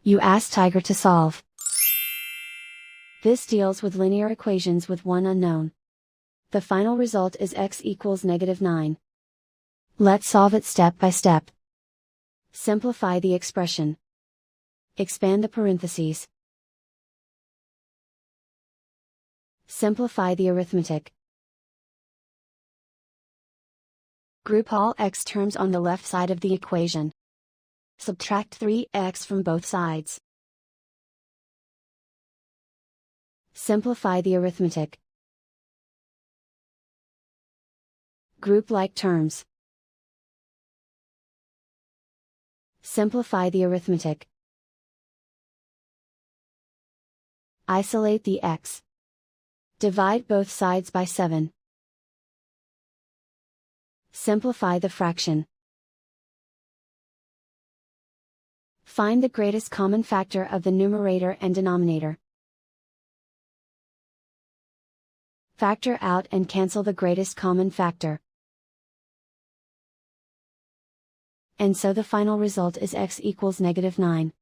You ask Tiger to solve. This deals with linear equations with one unknown. The final result is x equals -9. Let's solve it step by step. Simplify the expression. Expand the parentheses. Simplify the arithmetic. Group all x terms on the left side of the equation. Subtract 3x from both sides. Simplify the arithmetic. Group like terms. Simplify the arithmetic. Isolate the x. Divide both sides by 7. Simplify the fraction. Find the greatest common factor of the numerator and denominator. Factor out and cancel the greatest common factor. And so the final result is x equals -9.